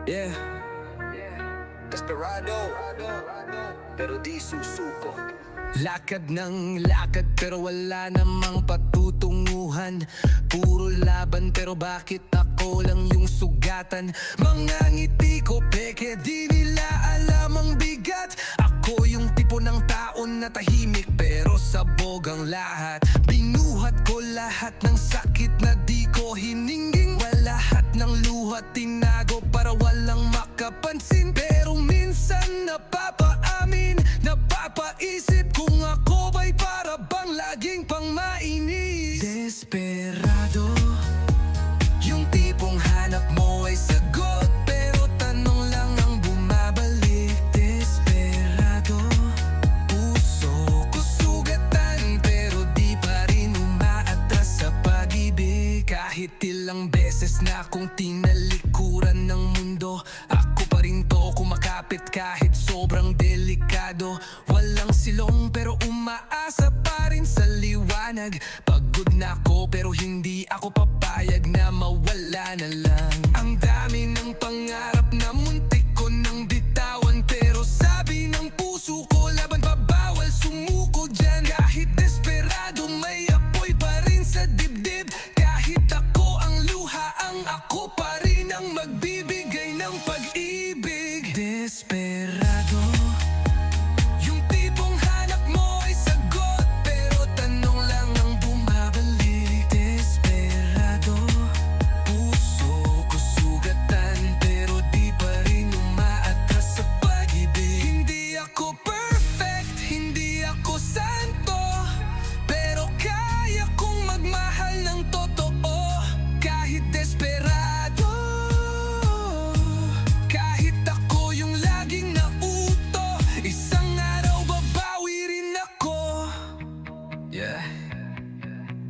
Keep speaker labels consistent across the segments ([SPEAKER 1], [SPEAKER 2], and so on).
[SPEAKER 1] Yeah, desperado, pero di susuko. Lakad ng lakad pero wala namang patutunguhan. Puro laban pero bakit ako lang yung sugatan? Mga ngiti ko peke, di nila alam ang bigat. Ako yung tipo ng taon na tahimik pero sabog ang lahat. Binuhat ko lahat ng sakit na di ko hiningging. Lahat ng luha tinago para walang makapansin. Pero minsan napapaamin, napapaisip kung ako ba'y para bang laging pang mainis. Desperado, yung tipong hanap mo ay sagot pero tanong lang ang bumabalik. Desperado, puso ko sugatan pero di pa rin umaatras sa pag-ibig. Kahit ilang beses na akong tinalikuran ng mundo, ako pa rin to kumakapit kahit sobrang delikado. Walang silong pero umaasa pa rin sa liwanag. Pagod na ako pero hindi ako papayag na mawala na lang. Ang dami ng pangarap na muntik ko nang bitawan, pero sabi ng puso ko laban pa, bawal sumuko dyan. Kahit desperado may apoy pa rin sa dibdib. Kahit ako ang luha, ang ako pa rin ang magbibigay ng pag-ibig. Desperado, yung tipong hanap mo ay sagot pero tanong lang ang bumabalik. Desperado, puso ko sugatan pero di pa rin umaatras sa pag-ibig. Hindi ako perfect, hindi ako santo, pero kaya kong magmahal ng totoo. Kahit desperado, kahit ako yung laging nauto, isang araw babawi rin ako. Yeah,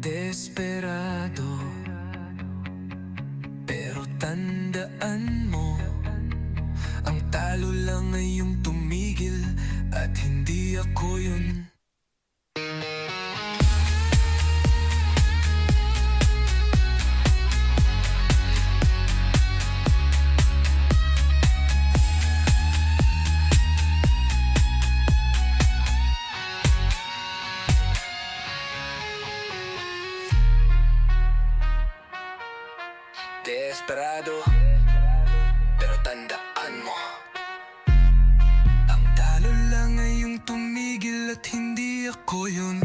[SPEAKER 1] desperado, pero tandaan mo, ang talo lang ay yung tumigil at hindi ako yun. Desperado, pero tandaan mo, ang talo lang ay yung tumigil at hindi ako yun.